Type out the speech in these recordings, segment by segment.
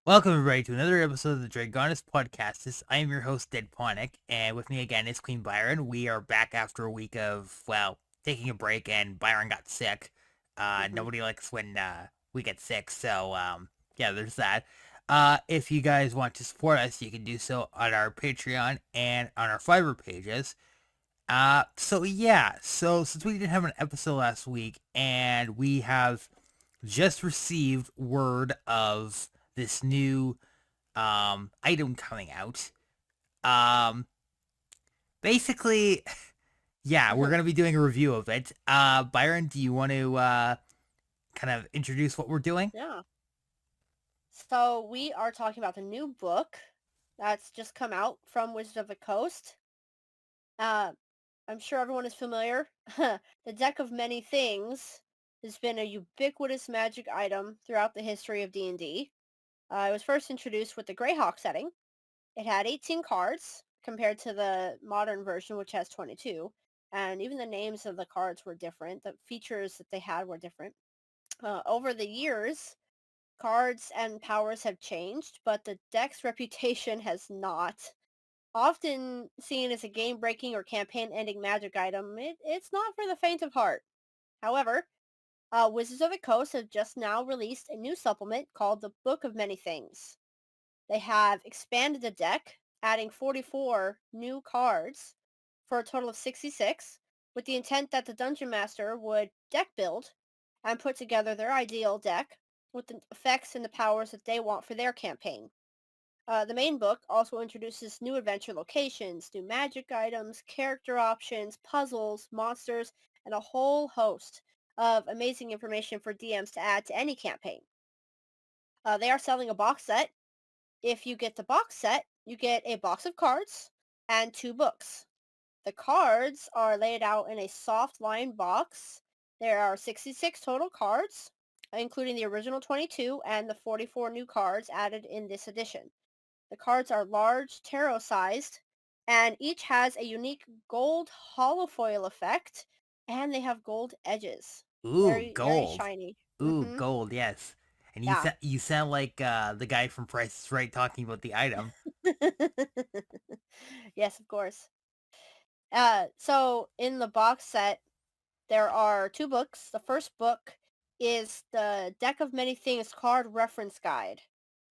Welcome everybody to another episode of the Dragonus Podcastus. I am your host, Deadponic, and with me again is Queen Byron. We are back after a week of, taking a break, and Byron got sick. hmm Nobody likes when we get sick, so yeah, there's that. If you guys want to support us, you can do so on our Patreon and on our Fiverr pages. So since we didn't have an episode last week, and we have just received word of this new item coming out. Um Basically, yeah, we're hmm gonna be doing a review of it. Byron, do you want to kind of introduce what we're doing? Yeah. So we are talking about the new book that's just come out from Wizards of the Coast. Uh, I'm sure everyone is familiar. The Deck of Many Things has been a ubiquitous magic item throughout the history of D&D. It was first introduced with the Greyhawk setting. It had 18 cards compared to the modern version, which has 22. And even the names of the cards were different. The features that they had were different. Over the years, cards and powers have changed, but the deck's reputation has not. Often seen as a game-breaking or campaign-ending magic item, it's not for the faint of heart. However, Wizards of the Coast have just now released a new supplement called the Book of Many Things. They have expanded the deck, adding 44 new cards for a total of 66, with the intent that the Dungeon Master would deck build and put together their ideal deck with the effects and the powers that they want for their campaign. The main book also introduces new adventure locations, new magic items, character options, puzzles, monsters, and a whole host of amazing information for DMs to add to any campaign. They are selling a box set. If you get the box set, you get a box of cards and two books. The cards are laid out in a soft lined box. There are 66 total cards, including the original 22 and the 44 new cards added in this edition. The cards are large, tarot sized, and each has a unique gold holofoil effect, and they have gold edges. Ooh, Very, very gold. shiny. Ooh, Mm-hmm. gold, yes. And Yeah. you sound like the guy from Price is Right talking about the item. Yes, of course. So in the box set, there are two books. The first book is the Deck of Many Things card reference guide.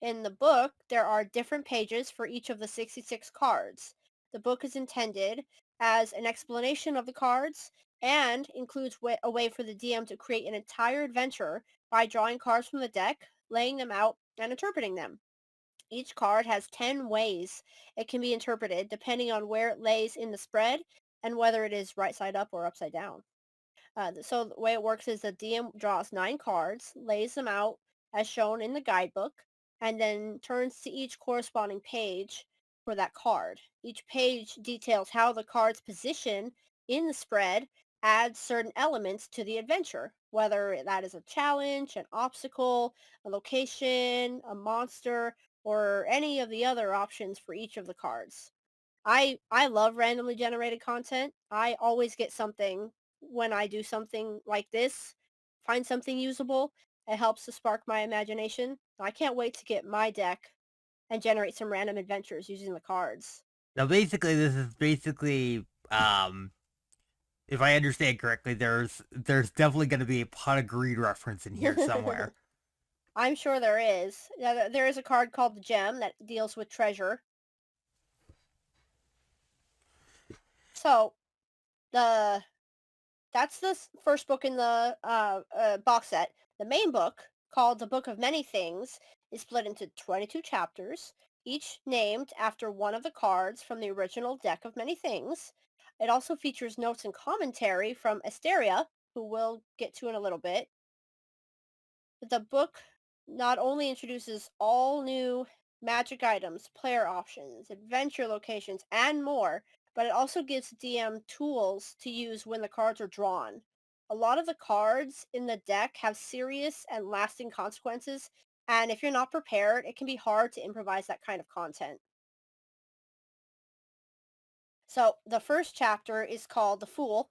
In the book, there are different pages for each of the 66 cards. The book is intended as an explanation of the cards and includes a way for the DM to create an entire adventure by drawing cards from the deck, laying them out, and interpreting them. Each card has 10 ways it can be interpreted depending on where it lays in the spread and whether it is right side up or upside down. So the way it works is the DM draws 9 cards, lays them out as shown in the guidebook, and then turns to each corresponding page for that card. Each page details how the card's position in the spread adds certain elements to the adventure, whether that is a challenge, an obstacle, a location, a monster, or any of the other options for each of the cards. I love randomly generated content. I always get something when I do something like this. Find something usable. It helps to spark my imagination. I can't wait to get my deck and generate some random adventures using the cards. Now basically this is basically if I understand correctly, there's definitely gonna be a pot of greed reference in here somewhere. I'm sure there is. Yeah, there is a card called the Gem that deals with treasure. So the that's the first book in the box set. The main book, called The Book of Many Things, is split into 22 chapters, each named after one of the cards from the original Deck of Many Things. It also features notes and commentary from Asteria, who we'll get to in a little bit. The book not only introduces all new magic items, player options, adventure locations, and more, but it also gives DM tools to use when the cards are drawn. A lot of the cards in the deck have serious and lasting consequences, and if you're not prepared, it can be hard to improvise that kind of content. So the first chapter is called The Fool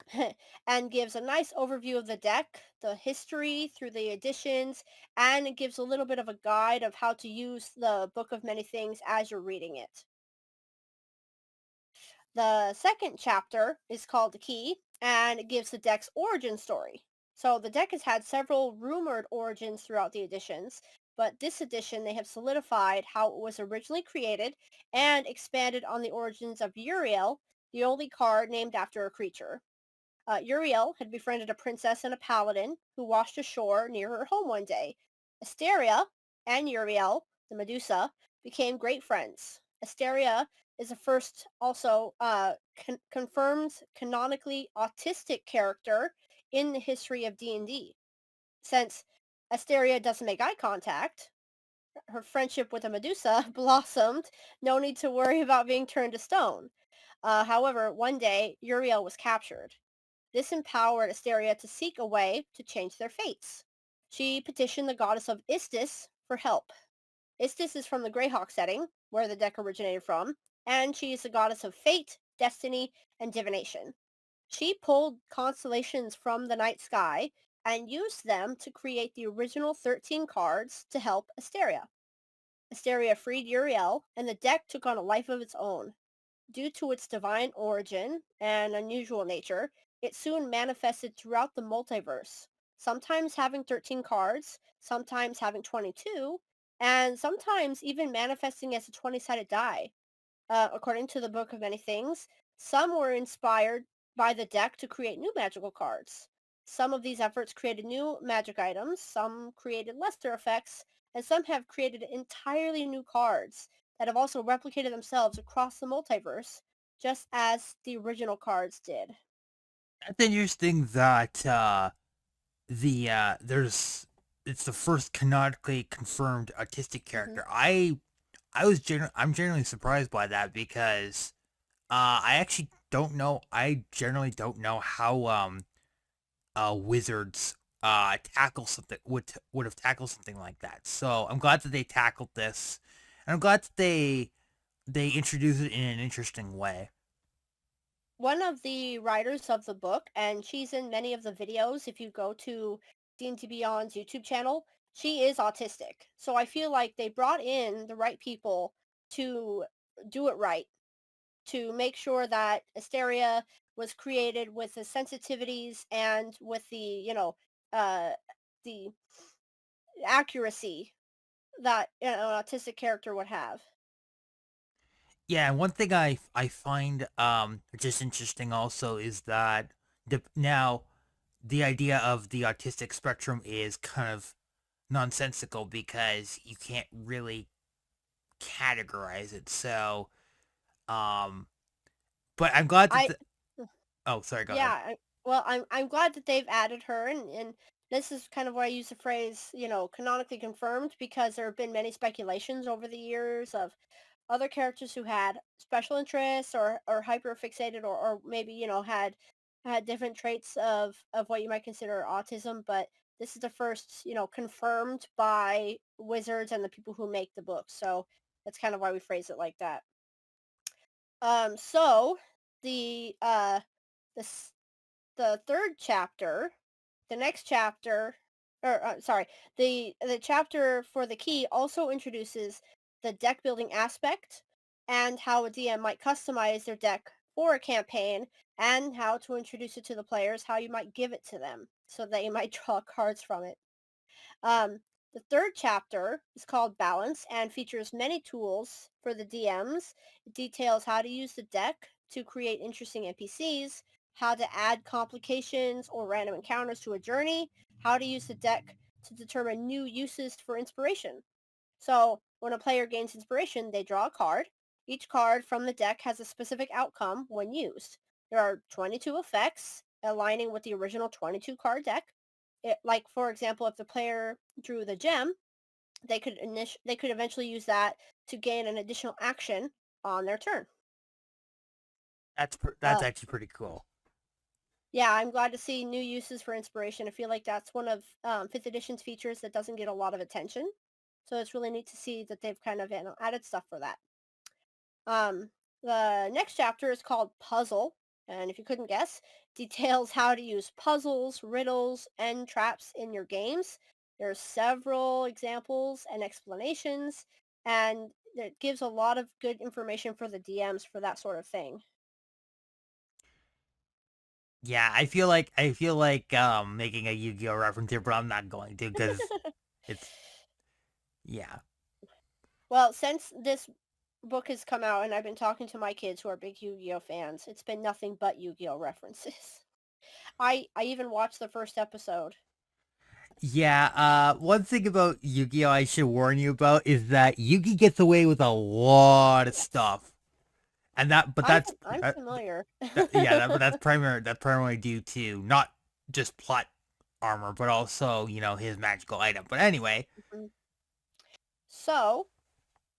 and gives a nice overview of the deck, the history through the editions, and it gives a little bit of a guide of how to use the Book of Many Things as you're reading it. The second chapter is called The Key and it gives the deck's origin story. So the deck has had several rumored origins throughout the editions, but this edition they have solidified how it was originally created and expanded on the origins of Uriel, the only card named after a creature. Uriel had befriended a princess and a paladin who washed ashore near her home one day. Asteria and Uriel, the Medusa, became great friends. Asteria is the first also confirmed canonically autistic character in the history of D&D. Since Asteria doesn't make eye contact, her friendship with the Medusa blossomed, no need to worry about being turned to stone. However, one day, Uriel was captured. This empowered Asteria to seek a way to change their fates. She petitioned the goddess of Istis for help. Istis is from the Greyhawk setting, where the deck originated from, and she is the goddess of fate, destiny, and divination. She pulled constellations from the night sky and used them to create the original 13 cards to help Asteria. Asteria freed Uriel, and the deck took on a life of its own. Due to its divine origin and unusual nature, it soon manifested throughout the multiverse, sometimes having 13 cards, sometimes having 22, and sometimes even manifesting as a 20-sided die. According to the Book of Many Things, some were inspired by the deck to create new magical cards. Some of these efforts created new magic items, some created lesser effects, and some have created entirely new cards that have also replicated themselves across the multiverse, just as the original cards did. That's interesting that there's it's the first canonically confirmed autistic hmm character. I'm generally surprised by that because I actually don't know. I generally don't know how wizards tackle something would have tackled something like that. So I'm glad that they tackled this, and I'm glad that they introduced it in an interesting way. One of the writers of the book, and she's in many of the videos. If you go to D&D Beyond's YouTube channel, she is autistic. So I feel like they brought in the right people to do it right, to make sure that Asteria was created with the sensitivities and with uh, the accuracy that an autistic character would have. Yeah, and one thing I find just interesting also is that now the idea of the autistic spectrum is kind of nonsensical because you can't really categorize it. So, um, but I'm glad that I oh, sorry, go ahead. Yeah, I'm glad that they've added her, and this is kind of why I use the phrase, canonically confirmed, because there have been many speculations over the years of other characters who had special interests or hyper fixated or maybe had different traits of what you might consider autism, but this is the first confirmed by wizards and the people who make the book, so that's kind of why we phrase it like that. So the the s- the third chapter, the next chapter, or sorry, the chapter for the key also introduces the deck building aspect and how a DM might customize their deck for a campaign and how to introduce it to the players, how you might give it to them so that you might draw cards from it. The third chapter is called Balance and features many tools for the DMs. It details how to use the deck to create interesting NPCs, how to add complications or random encounters to a journey, how to use the deck to determine new uses for inspiration. So, when a player gains inspiration, they draw a card. Each card from the deck has a specific outcome when used. There are 22 effects aligning with the original 22 card deck. Like for example, if the player drew the gem, they could eventually use that to gain an additional action on their turn. That's Uh, actually pretty cool. yeah, I'm glad to see new uses for inspiration. I feel like that's one of fifth edition's features that doesn't get a lot of attention. So it's really neat to see that they've kind of added stuff for that. Um, The next chapter is called Puzzle, and if you couldn't guess, details how to use puzzles, riddles, and traps in your games. There's several examples and explanations, and it gives a lot of good information for the DMs for that sort of thing. Yeah, I feel like making a Yu-Gi-Oh reference here, but I'm not going to because it's yeah. Well, since this book has come out and I've been talking to my kids who are big Yu-Gi-Oh fans, it's been nothing but Yu-Gi-Oh references. I even watched the first episode. Yeah, one thing about Yu-Gi-Oh I should warn you about is that Yugi gets away with a lot of Yes. stuff. And that but I'm that's I'm that, familiar. yeah, but that's primarily due to not just plot armor, but also, his magical item. But anyway, Mhm. So,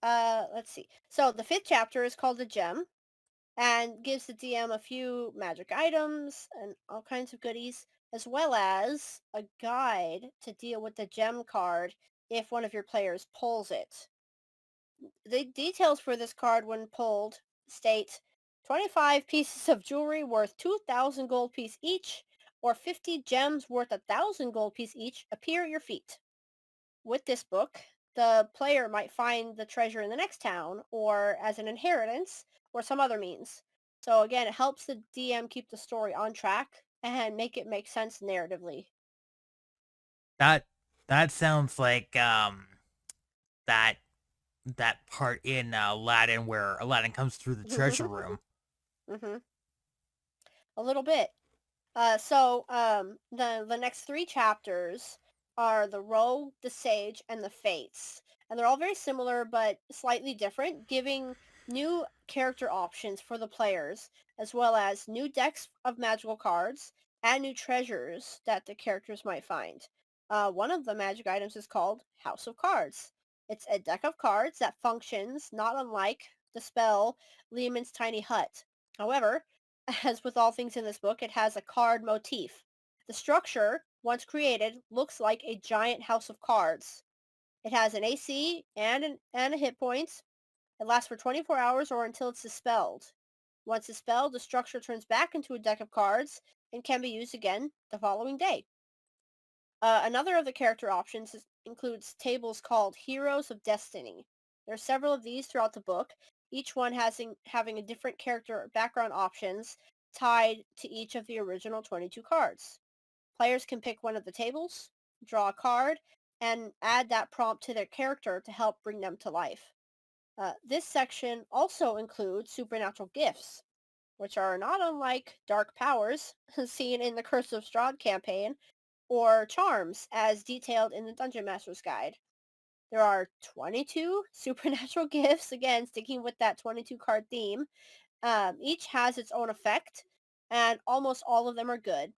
let's see. So the fifth chapter is called the Gem and gives the DM a few magic items and all kinds of goodies, as well as a guide to deal with the gem card if one of your players pulls it. The details for this card when pulled state 25 pieces of jewelry worth 2,000 gold piece each or 50 gems worth 1,000 gold piece each appear at your feet. With this book, the player might find the treasure in the next town or as an inheritance or some other means. So again, it helps the DM keep the story on track and make it make sense narratively. that that sounds like that that part in Aladdin where Aladdin comes through the treasure room. hmm A little bit. The next three chapters are the Rogue, the Sage, and the Fates, and they're all very similar but slightly different, giving new character options for the players, as well as new decks of magical cards and new treasures that the characters might find. One of the magic items is called House of Cards. It's a deck of cards that functions not unlike the spell Lehman's Tiny Hut. However, as with all things in this book, it has a card motif. The structure, once created, looks like a giant house of cards. It has an AC and a hit points. It lasts for 24 hours or until it's dispelled. Once dispelled, the structure turns back into a deck of cards and can be used again the following day. Another of the character options includes tables called Heroes of Destiny. There are several of these throughout the book, each one having a different character background options tied to each of the original 22 cards. Players can pick one of the tables, draw a card, and add that prompt to their character to help bring them to life. This section also includes supernatural gifts, which are not unlike dark powers seen in the Curse of Strahd campaign or charms as detailed in the Dungeon Master's Guide. There are 22 supernatural gifts, again, sticking with that 22 card theme. Each has its own effect, and almost all of them are good.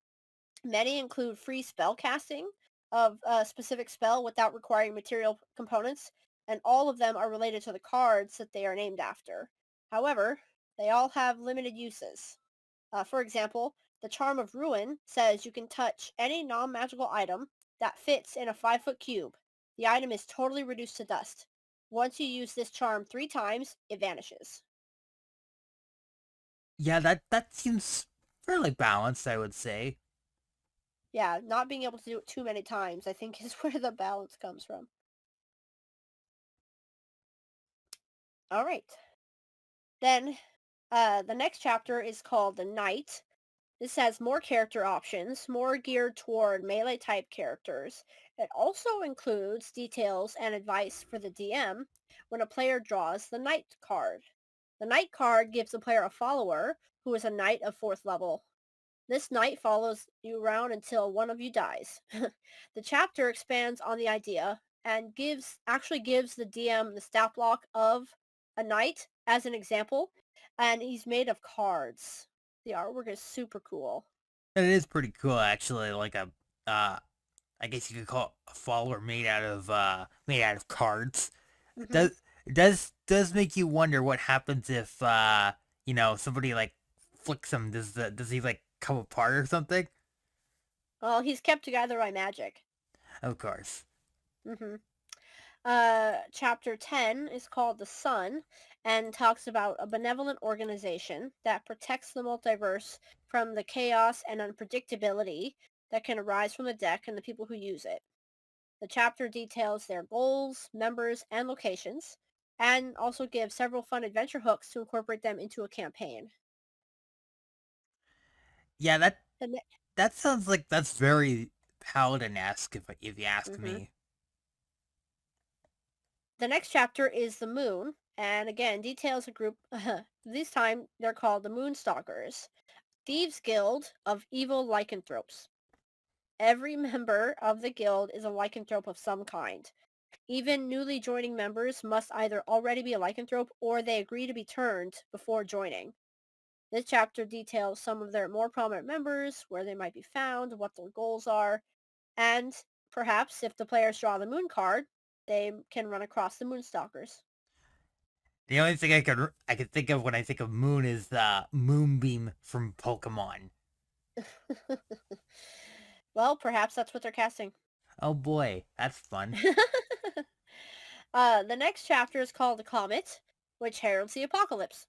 Many include free spell casting of a specific spell without requiring material components, and all of them are related to the cards that they are named after. However, they all have limited uses. For example, the Charm of Ruin says you can touch any non-magical item that fits in a 5-foot cube. The item is totally reduced to dust. Once you use this charm 3 times, it vanishes. Yeah, that seems fairly balanced, I would say. Yeah, not being able to do it too many times, I think, is where the balance comes from. All right. Then, the next chapter is called The Knight. This has more character options, more geared toward melee type characters. It also includes details and advice for the DM when a player draws the Knight card. The Knight card gives the player a follower who is a Knight of 4th level. This Knight follows you around until one of you dies. The chapter expands on the idea and gives the DM the stat block of a Knight as an example, and he's made of cards. The artwork is super cool. It is pretty cool, actually. Like uh, I guess you could call it a follower made out of cards. It hmm does make you wonder what happens if somebody like flicks him. Does he like come apart or something? Well, he's kept together by magic. Of course. hmm Chapter 10 is called The Sun and talks about a benevolent organization that protects the multiverse from the chaos and unpredictability that can arise from the deck and the people who use it. The chapter details their goals, members, and locations, and also gives several fun adventure hooks to incorporate them into a campaign. Yeah, that The ne- that sounds like that's very Paladin-esque, if you ask mhm. me. The next chapter is The Moon, and again details a group. This time they're called the Moonstalkers, Thieves' Guild of Evil Lycanthropes. Every member of the guild is a lycanthrope of some kind. Even newly joining members must either already be a lycanthrope or they agree to be turned before joining. This chapter details some of their more prominent members, where they might be found, what their goals are, and perhaps if the players draw the moon card, they can run across the Moonstalkers. The only thing I could think of when I think of moon is the moonbeam from Pokemon. Well, perhaps that's what they're casting. Oh boy, that's fun. The next chapter is called The Comet, which heralds the apocalypse.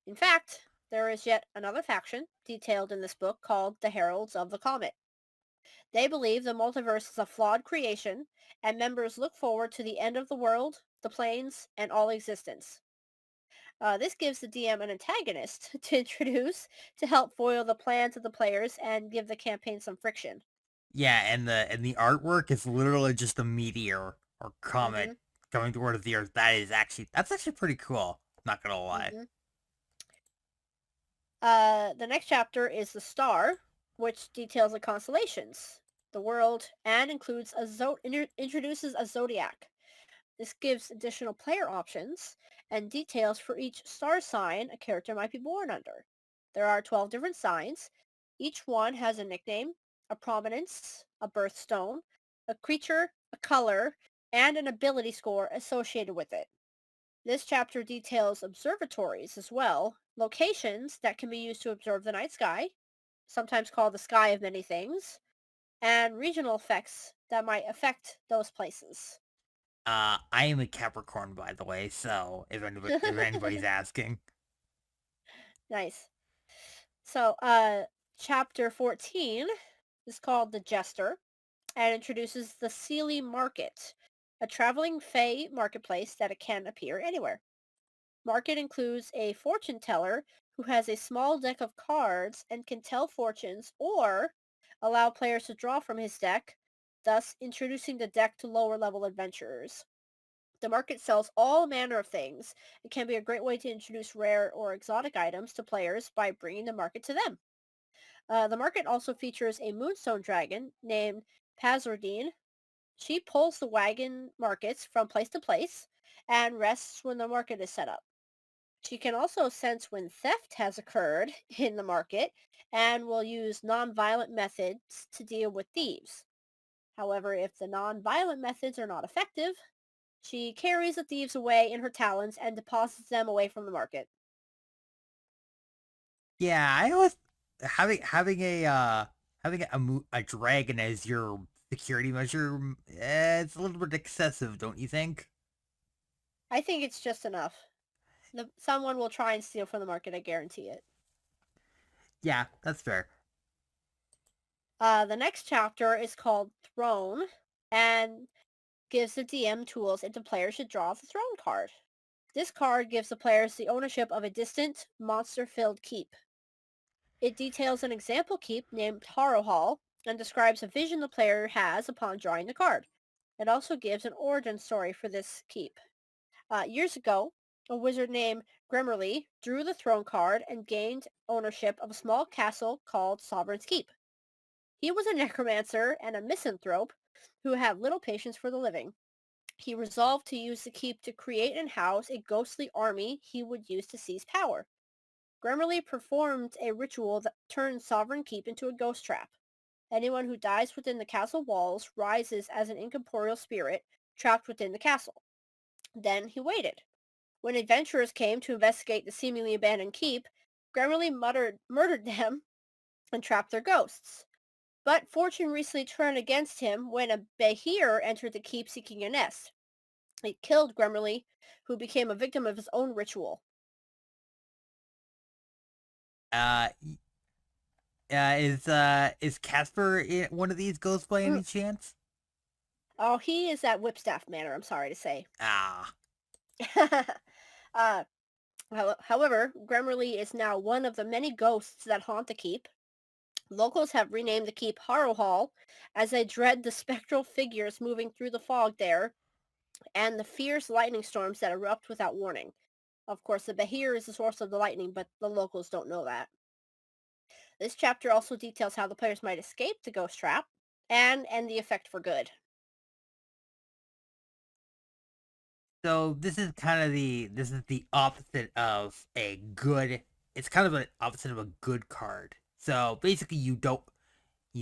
In fact, there is yet another faction detailed in this book called the Heralds of the Comet. They believe the multiverse is a flawed creation, and members look forward to the end of the world, the planes, and all existence. This gives the DM an antagonist to introduce to help foil the plans of the players and give the campaign some friction. Yeah, and the artwork is literally just a meteor or hmm comet coming towards the Earth. That's actually pretty cool. Not gonna lie. hmm the next chapter is The Star, which details the constellations, the world, and introduces a zodiac. This gives additional player options and details for each star sign a character might be born under. There are 12 different signs. Each one has a nickname, a prominence, a birthstone, a creature, a color, and an ability score associated with it. This chapter details observatories as well, locations that can be used to observe the night sky, sometimes called the sky of many things, and regional effects that might affect those places. I am a Capricorn, by the way. So if anybody's asking, Nice. So, chapter 14 is called The Jester and introduces the Sealy Market, a traveling Fey marketplace that can appear anywhere. Market includes a fortune teller who has a small deck of cards and can tell fortunes or allow players to draw from his deck, thus introducing the deck to lower level adventurers. The market sells all manner of things. It can be a great way to introduce rare or exotic items to players by bringing the market to them. The market also features a moonstone dragon named Pazordine. She pulls the wagon markets from place to place and rests when the market is set up. She can also sense when theft has occurred in the market and will use non-violent methods to deal with thieves. However, if the non-violent methods are not effective, she carries the thieves away in her talons and deposits them away from the market. yeah, I always having a dragon as your security measure. It's a little bit excessive, don't you think? I think it's just enough. Someone will try and steal from the market, I guarantee it. Yeah, that's fair. The next chapter is called Throne and gives the DM tools if the player should draw the Throne card. This card gives the players the ownership of a distant, monster-filled keep. It details an example keep named Harrowhall and describes a vision the player has upon drawing the card. It also gives an origin story for this keep. Years ago, a wizard named Grimmerly drew the throne card and gained ownership of a small castle called Sovereign's Keep. He was a necromancer and a misanthrope who had little patience for the living. He resolved to use the keep to create and house a ghostly army he would use to seize power. Grimmerly performed a ritual that turned Sovereign Keep into a ghost trap. Anyone who dies within the castle walls rises as an incorporeal spirit trapped within the castle. Then he waited. When adventurers came to investigate the seemingly abandoned keep, Grimmerly murdered them and trapped their ghosts. But fortune recently turned against him when a Behir entered the keep seeking a nest. It killed Grammarly, who became a victim of his own ritual. Uh, is Casper one of these ghosts by Mm. any chance? Oh, he is that whipstaff manner, I'm sorry to say. Ah, uh, However, Grammarly is now one of the many ghosts that haunt the keep. Locals have renamed the keep Horror Hall as they dread the spectral figures moving through the fog there and the fierce lightning storms that erupt without warning. Of course, the Bahir is the source of the lightning, but the locals don't know that. This chapter also details how the players might escape the ghost trap and end the effect for good. so this is the opposite of a good. It's kind of an opposite of a good card. So basically, you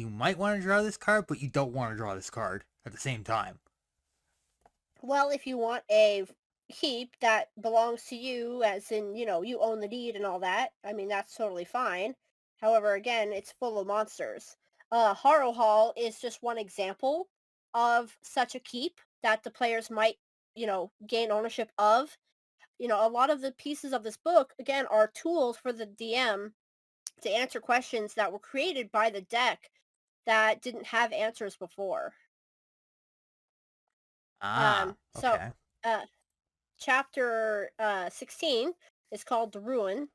might want to draw this card, but you don't want to draw this card at the same time. Well, if you want a keep that belongs to you, as in, you own the deed and all that, I mean, that's totally fine. However, again, it's full of monsters. Horror Hall is just one example of such a keep that the players might, gain ownership of. A lot of the pieces of this book, again, are tools for the DM to answer questions that were created by the deck that didn't have answers before. Ah, Um, so, okay. uh, chapter 16 is called The Ruin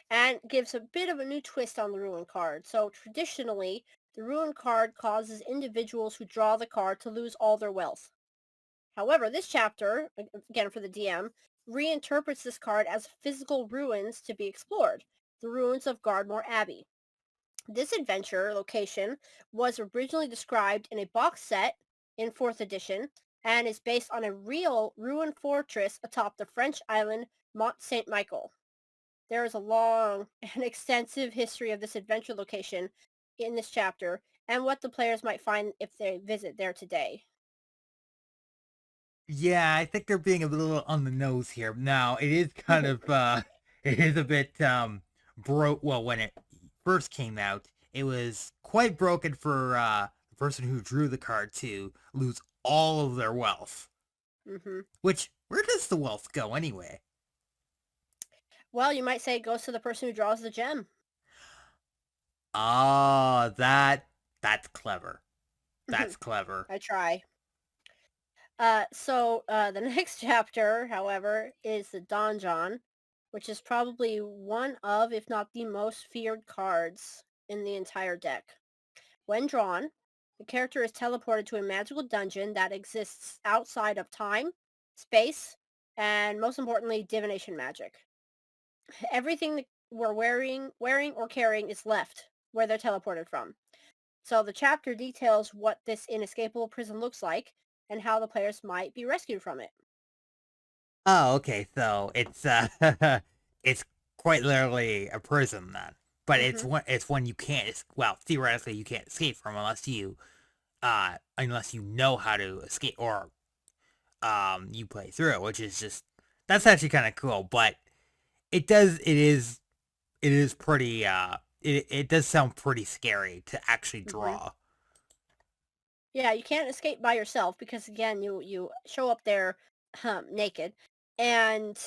and gives a bit of a new twist on the Ruin card. So, traditionally, the Ruin card causes individuals who draw the card to lose all their wealth. However, this chapter, again for the DM, reinterprets this card as physical ruins to be explored, the ruins of Gardmore Abbey. This adventure location was originally described in a box set in 4th edition and is based on a real ruined fortress atop the French island Mont Saint Michel. There is a long and extensive history of this adventure location in this chapter and what the players might find if they visit there today. Yeah, I think they're being a little on the nose here. Now, it is kind of it is a bit broke. Well, when it first came out, it was quite broken for the person who drew the card to lose all of their wealth. hmm Which, where does the wealth go anyway? Well, you might say it goes to the person who draws the gem. Ah, that's clever. That's clever. I try. The next chapter, however, is the Donjon, which is probably one of, if not the most feared cards in the entire deck. When drawn, the character is teleported to a magical dungeon that exists outside of time, space, and most importantly, divination magic. Everything that we're wearing or carrying is left where they're teleported from. So the chapter details what this inescapable prison looks like and how the players might be rescued from it. Oh, okay. So it's it's quite literally a prison then. But hmm it's one you can't well, theoretically you can't escape from unless you know how to escape or you play through, which is just that's actually kind of cool, but it is pretty it does sound pretty scary to actually hmm draw. Yeah, you can't escape by yourself because again, you show up there naked, and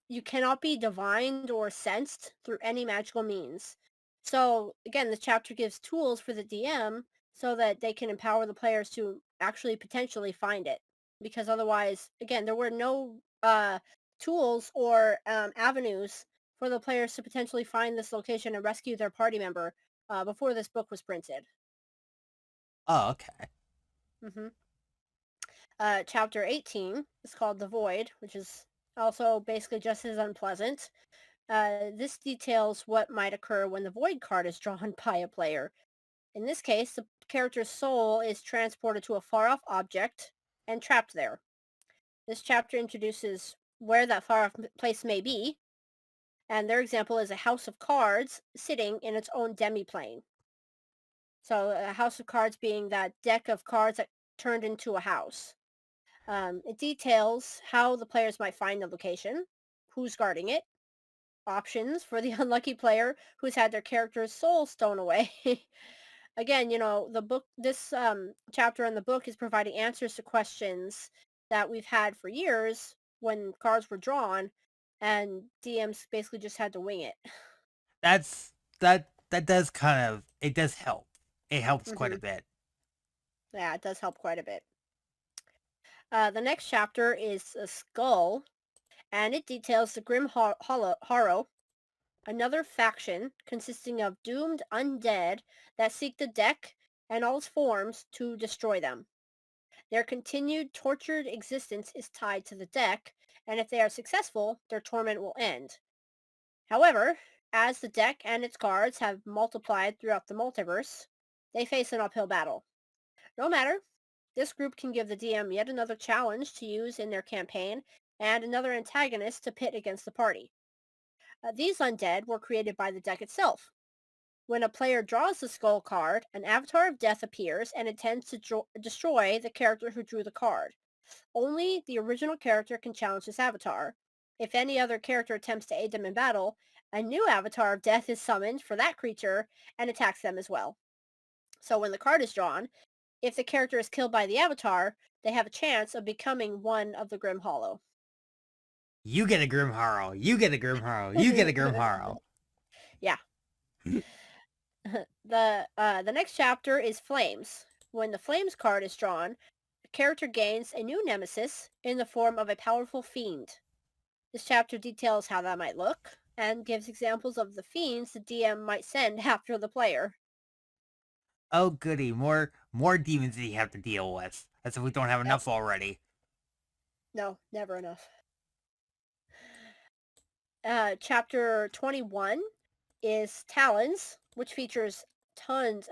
you cannot be divined or sensed through any magical means. So again, the chapter gives tools for the DM so that they can empower the players to actually potentially find it. Because otherwise, again, there were no tools or avenues for the players to potentially find this location and rescue their party member before this book was printed. Oh, okay. hmm Chapter 18 is called The Void, which is also basically just as unpleasant. This details what might occur when the Void card is drawn by a player. In this case, the character's soul is transported to a far-off object and trapped there. This chapter introduces where that far-off place may be, and their example is a house of cards sitting in its own demi-plane. So a house of cards being that deck of cards that turned into a house. It details how the players might find the location, who's guarding it, options for the unlucky player who's had their character's soul stolen away. Again, the book, this chapter in the book is providing answers to questions that we've had for years when cards were drawn, and DMs basically just had to wing it. That's that does kind of it does help. It helps quite a hmm bit. Yeah, it does help quite a bit. The next chapter is a skull, and it details the Grim Harrow, another faction consisting of doomed undead that seek the deck and all its forms to destroy them. Their continued tortured existence is tied to the deck, and if they are successful, their torment will end. However, as the deck and its cards have multiplied throughout the multiverse, they face an uphill battle. No matter, this group can give the DM yet another challenge to use in their campaign and another antagonist to pit against the party. These undead were created by the deck itself. When a player draws the skull card, an avatar of death appears and intends to destroy the character who drew the card. Only the original character can challenge this avatar. If any other character attempts to aid them in battle, a new avatar of death is summoned for that creature and attacks them as well. So when the card is drawn, if the character is killed by the avatar, they have a chance of becoming one of the Grim Hollow. You get a Grim Harrow. You get a Grim Harrow. You get a Grim Harrow. Yeah. The next chapter is Flames. When the Flames card is drawn, the character gains a new nemesis in the form of a powerful fiend. This chapter details how that might look and gives examples of the fiends the DM might send after the player. Oh goody, more demons that you have to deal with. As if we don't have Yep. enough already. No, never enough. Chapter 21 is Talons, which features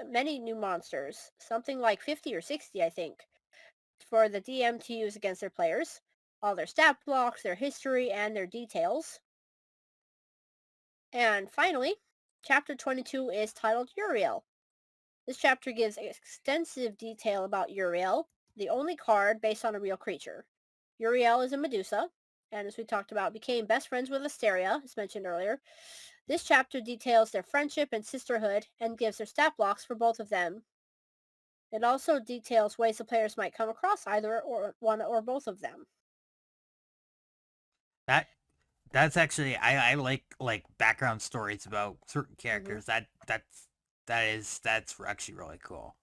many new monsters, something like 50 or 60, I think, for the DM to use against their players, all their stat blocks, their history, and their details. And finally, chapter 22 is titled Uriel. This chapter gives extensive detail about Uriel, the only card based on a real creature. Uriel is a Medusa, and as we talked about, became best friends with Asteria, as mentioned earlier. This chapter details their friendship and sisterhood and gives their stat blocks for both of them. It also details ways the players might come across either or one or both of them. That that's actually I like background stories about certain hmm characters. That's actually really cool.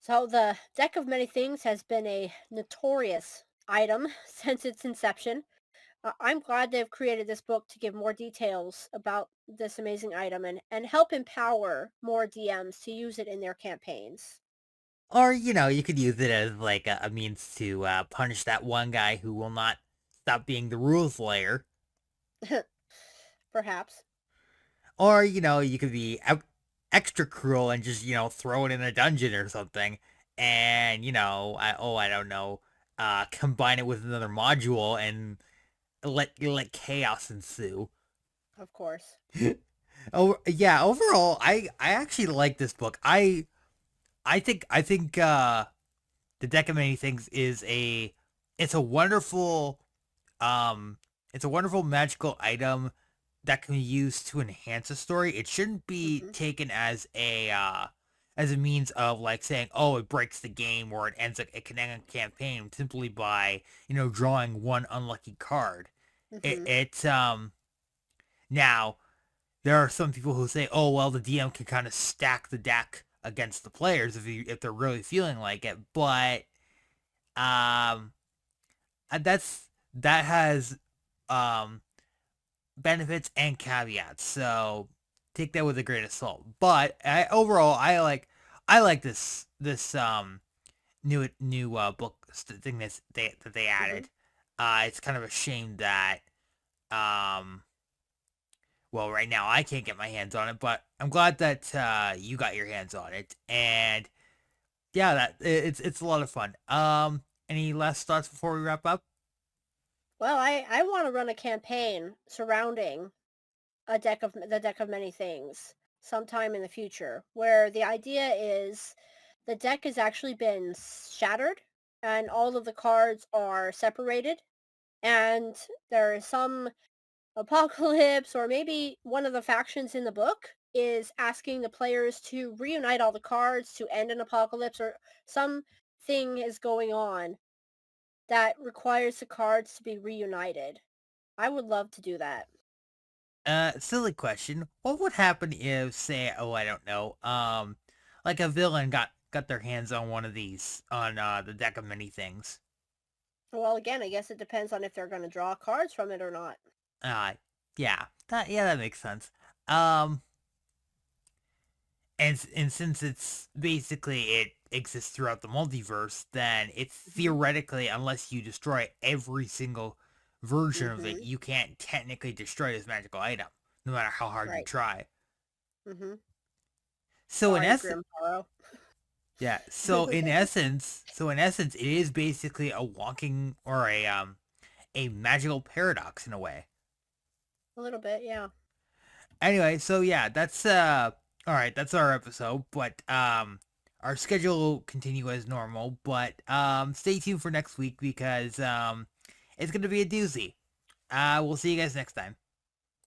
So the Deck of Many Things has been a notorious item since its inception. I'm glad they've created this book to give more details about this amazing item and help empower more DMs to use it in their campaigns. Or you could use it as like a means to punish that one guy who will not stop being the rules lawyer. Perhaps. Or you could be extra cruel and just throw it in a dungeon or something, and I don't know, combine it with another module and let chaos ensue. Of course. Oh yeah, overall, I actually like this book. I think the Deck of Many Things is it's a wonderful um it's a wonderful magical item that can be used to enhance a story. It shouldn't be hmm taken as a means of like saying, oh, it breaks the game or it can end a campaign simply by drawing one unlucky card. It hmm it Now there are some people who say, oh well, the DM can kind of stack the deck against the players if they're really feeling like it, but um that has um benefits and caveats. So take that with a grain of salt. But overall, I like this new book thing that they hmm added. It's kind of a shame that um well, right now I can't get my hands on it, but I'm glad that you got your hands on it. And yeah, it's a lot of fun. Any last thoughts before we wrap up? Well, I want to run a campaign surrounding the Deck of Many Things sometime in the future, where the idea is the deck has actually been shattered and all of the cards are separated, and there is some apocalypse, or maybe one of the factions in the book is asking the players to reunite all the cards to end an apocalypse, or something is going on that requires the cards to be reunited. I would love to do that. Silly question. What would happen if, say, I don't know, like a villain got their hands on one of these on the deck of many things? Well, again, I guess it depends on if they're going to draw cards from it or not. Uh, that makes sense. Um, and since it's basically it exists throughout the multiverse, then it's theoretically, unless you destroy every single version of it, Mm-hmm. you can't technically destroy this magical item, no matter how hard you Right. try. Mm-hmm. So in Sorry, essence, Grim Morrow. yeah. So in essence, it is basically a walking or a magical paradox in a way. A little bit, yeah. Anyway, so yeah, that's all right, that's our episode, but our schedule will continue as normal, but stay tuned for next week because it's going to be a doozy. We'll see you guys next time.